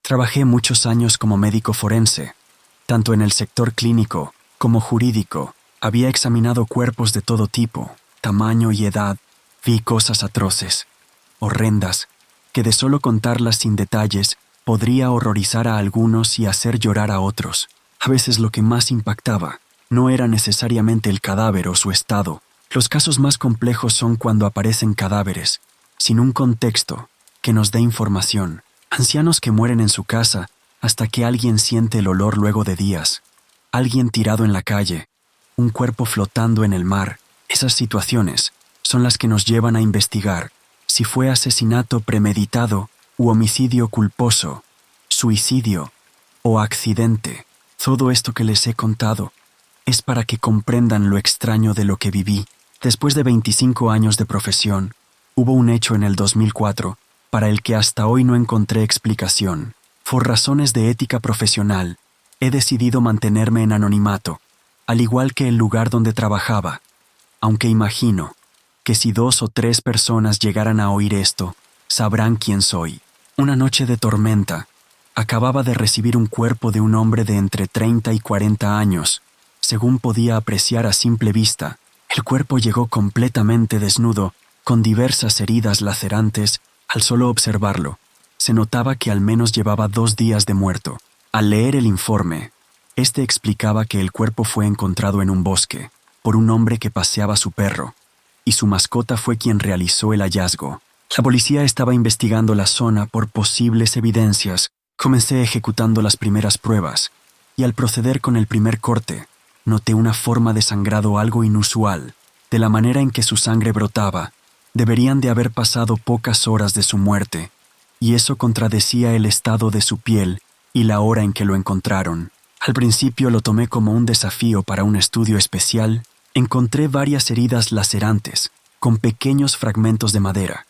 Trabajé muchos años como médico forense, tanto en el sector clínico como jurídico. Había examinado cuerpos de todo tipo, tamaño y edad. Vi cosas atroces, horrendas, que de solo contarlas sin detalles podría horrorizar a algunos y hacer llorar a otros. A veces lo que más impactaba no era necesariamente el cadáver o su estado. Los casos más complejos son cuando aparecen cadáveres, sin un contexto que nos dé información. Ancianos que mueren en su casa hasta que alguien siente el olor luego de días. Alguien tirado en la calle, un cuerpo flotando en el mar. Esas situaciones son las que nos llevan a investigar si fue asesinato premeditado u homicidio culposo, suicidio o accidente. Todo esto que les he contado es para que comprendan lo extraño de lo que viví. Después de 25 años de profesión, hubo un hecho en el 2004 para el que hasta hoy no encontré explicación. Por razones de ética profesional, he decidido mantenerme en anonimato, al igual que el lugar donde trabajaba, aunque imagino que si 2 o 3 personas llegaran a oír esto, sabrán quién soy. Una noche de tormenta, acababa de recibir un cuerpo de un hombre de entre 30 y 40 años. Según podía apreciar a simple vista, el cuerpo llegó completamente desnudo, con diversas heridas lacerantes. Al solo observarlo, se notaba que al menos llevaba 2 días de muerto. Al leer el informe, este explicaba que el cuerpo fue encontrado en un bosque por un hombre que paseaba su perro, y su mascota fue quien realizó el hallazgo. La policía estaba investigando la zona por posibles evidencias. Comencé ejecutando las primeras pruebas, y al proceder con el primer corte, noté una forma de sangrado algo inusual. De la manera en que su sangre brotaba, deberían de haber pasado pocas horas de su muerte, y eso contradecía el estado de su piel y la hora en que lo encontraron. Al principio lo tomé como un desafío para un estudio especial. Encontré varias heridas lacerantes, con pequeños fragmentos de madera,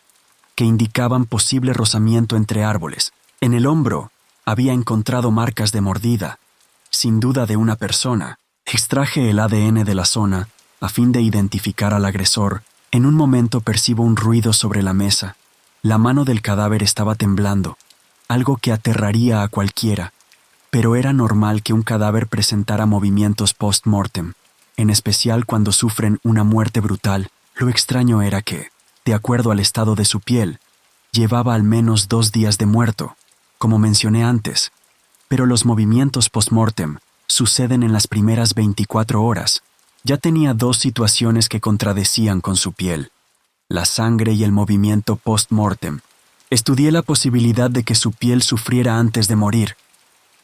que indicaban posible rozamiento entre árboles. En el hombro había encontrado marcas de mordida, sin duda de una persona. Extraje el ADN de la zona a fin de identificar al agresor. En un momento percibo un ruido sobre la mesa. La mano del cadáver estaba temblando, algo que aterraría a cualquiera, pero era normal que un cadáver presentara movimientos post-mortem, en especial cuando sufren una muerte brutal. Lo extraño era que, de acuerdo al estado de su piel, llevaba al menos 2 días de muerto, como mencioné antes, pero los movimientos post-mortem suceden en las primeras 24 horas. Ya tenía 2 situaciones que contradecían con su piel: la sangre y el movimiento post-mortem. Estudié la posibilidad de que su piel sufriera antes de morir,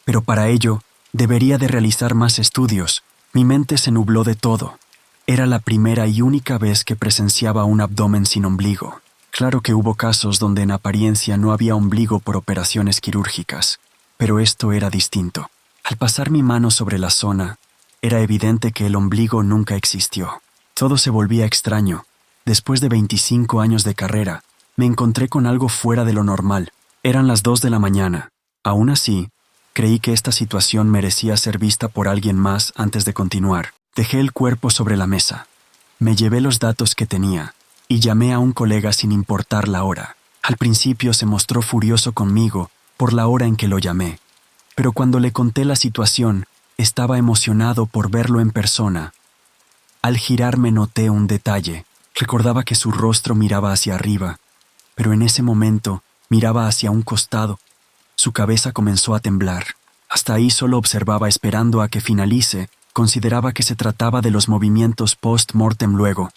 pero para ello debería de realizar más estudios. Mi mente se nubló de todo. Era la primera y única vez que presenciaba un abdomen sin ombligo. Claro que hubo casos donde en apariencia no había ombligo por operaciones quirúrgicas, pero esto era distinto. Al pasar mi mano sobre la zona, era evidente que el ombligo nunca existió. Todo se volvía extraño. Después de 25 años de carrera, me encontré con algo fuera de lo normal. Eran las 2 de la mañana. Aún así, creí que esta situación merecía ser vista por alguien más antes de continuar. Dejé el cuerpo sobre la mesa. Me llevé los datos que tenía y llamé a un colega sin importar la hora. Al principio se mostró furioso conmigo por la hora en que lo llamé, pero cuando le conté la situación, estaba emocionado por verlo en persona. Al girarme noté un detalle. Recordaba que su rostro miraba hacia arriba, pero en ese momento miraba hacia un costado. Su cabeza comenzó a temblar. Hasta ahí solo observaba esperando a que finalice. Consideraba que se trataba de los movimientos post-mortem. Luego,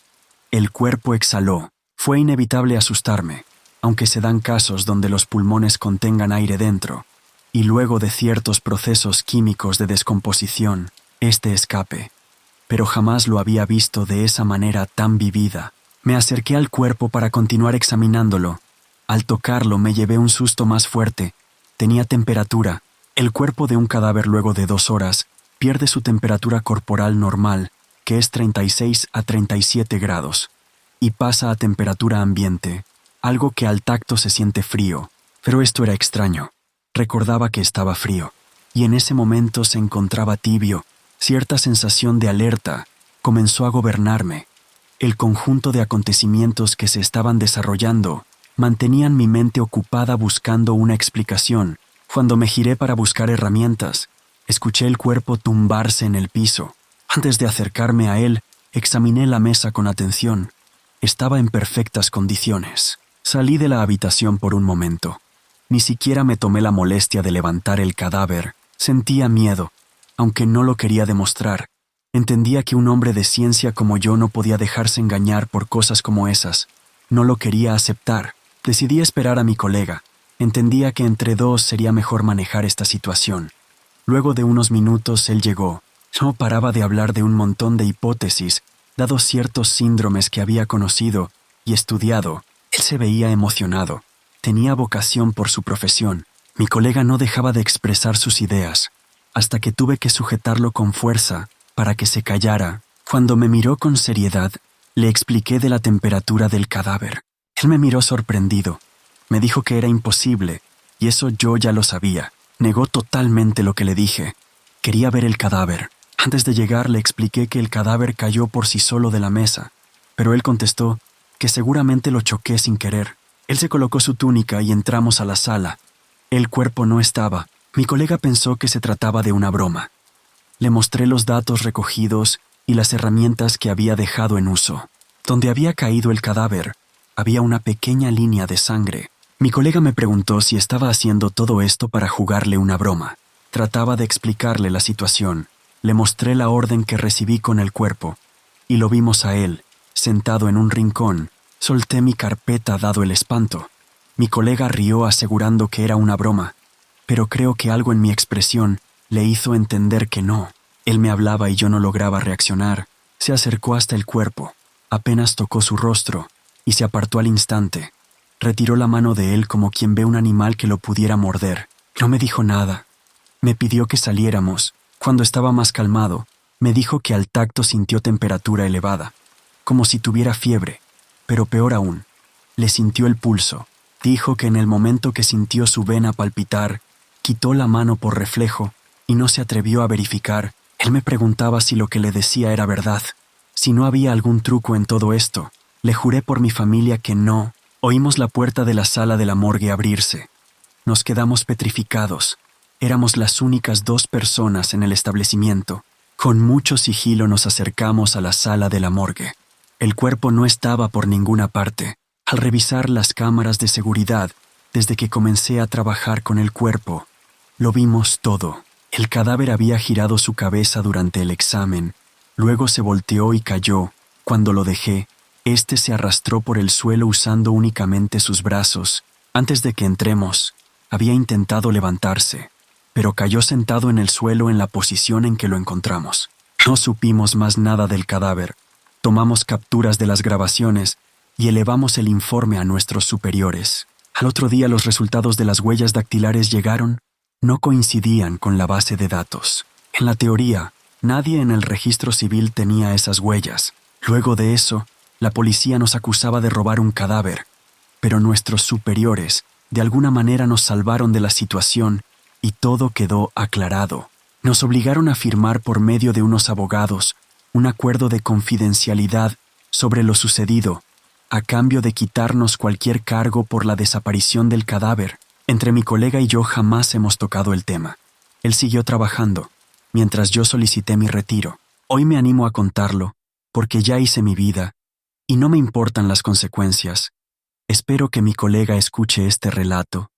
el cuerpo exhaló. Fue inevitable asustarme, aunque se dan casos donde los pulmones contengan aire dentro, y luego de ciertos procesos químicos de descomposición, este escape. Pero jamás lo había visto de esa manera tan vivida. Me acerqué al cuerpo para continuar examinándolo. Al tocarlo me llevé un susto más fuerte. Tenía temperatura. El cuerpo de un cadáver luego de 2 horas pierde su temperatura corporal normal, que es 36 a 37 grados, y pasa a temperatura ambiente, algo que al tacto se siente frío. Pero esto era extraño. Recordaba que estaba frío, y en ese momento se encontraba tibio. Cierta sensación de alerta comenzó a gobernarme. El conjunto de acontecimientos que se estaban desarrollando mantenían mi mente ocupada buscando una explicación. Cuando me giré para buscar herramientas, escuché el cuerpo tumbarse en el piso. Antes de acercarme a él, examiné la mesa con atención. Estaba en perfectas condiciones. Salí de la habitación por un momento. Ni siquiera me tomé la molestia de levantar el cadáver. Sentía miedo, aunque no lo quería demostrar. Entendía que un hombre de ciencia como yo no podía dejarse engañar por cosas como esas. No lo quería aceptar. Decidí esperar a mi colega. Entendía que entre dos sería mejor manejar esta situación. Luego de unos minutos él llegó. No paraba de hablar de un montón de hipótesis, dados ciertos síndromes que había conocido y estudiado. Él se veía emocionado. Tenía vocación por su profesión. Mi colega no dejaba de expresar sus ideas, hasta que tuve que sujetarlo con fuerza para que se callara. Cuando me miró con seriedad, le expliqué de la temperatura del cadáver. Él me miró sorprendido. Me dijo que era imposible, y eso yo ya lo sabía. Negó totalmente lo que le dije. Quería ver el cadáver. Antes de llegar le expliqué que el cadáver cayó por sí solo de la mesa, pero él contestó que seguramente lo choqué sin querer. Él se colocó su túnica y entramos a la sala. El cuerpo no estaba. Mi colega pensó que se trataba de una broma. Le mostré los datos recogidos y las herramientas que había dejado en uso. Donde había caído el cadáver, había una pequeña línea de sangre. Mi colega me preguntó si estaba haciendo todo esto para jugarle una broma. Trataba de explicarle la situación. Le mostré la orden que recibí con el cuerpo, y lo vimos a él, sentado en un rincón. Solté mi carpeta dado el espanto. Mi colega rió asegurando que era una broma, pero creo que algo en mi expresión le hizo entender que no. Él me hablaba y yo no lograba reaccionar. Se acercó hasta el cuerpo, apenas tocó su rostro, y se apartó al instante. Retiró la mano de él como quien ve un animal que lo pudiera morder. No me dijo nada. Me pidió que saliéramos. Cuando estaba más calmado, me dijo que al tacto sintió temperatura elevada, como si tuviera fiebre, pero peor aún, le sintió el pulso. Dijo que en el momento que sintió su vena palpitar, quitó la mano por reflejo y no se atrevió a verificar. Él me preguntaba si lo que le decía era verdad, si no había algún truco en todo esto. Le juré por mi familia que no. Oímos la puerta de la sala de la morgue abrirse. Nos quedamos petrificados. Éramos las únicas 2 personas en el establecimiento. Con mucho sigilo nos acercamos a la sala de la morgue. El cuerpo no estaba por ninguna parte. Al revisar las cámaras de seguridad, desde que comencé a trabajar con el cuerpo, lo vimos todo. El cadáver había girado su cabeza durante el examen. Luego se volteó y cayó. Cuando lo dejé, este se arrastró por el suelo usando únicamente sus brazos. Antes de que entremos, había intentado levantarse, pero cayó sentado en el suelo en la posición en que lo encontramos. No supimos más nada del cadáver. Tomamos capturas de las grabaciones y elevamos el informe a nuestros superiores. Al otro día los resultados de las huellas dactilares llegaron. No coincidían con la base de datos. En la teoría, nadie en el registro civil tenía esas huellas. Luego de eso, la policía nos acusaba de robar un cadáver, pero nuestros superiores de alguna manera nos salvaron de la situación y todo quedó aclarado. Nos obligaron a firmar por medio de unos abogados un acuerdo de confidencialidad sobre lo sucedido, a cambio de quitarnos cualquier cargo por la desaparición del cadáver. Entre mi colega y yo jamás hemos tocado el tema. Él siguió trabajando, mientras yo solicité mi retiro. Hoy me animo a contarlo, porque ya hice mi vida, y no me importan las consecuencias. Espero que mi colega escuche este relato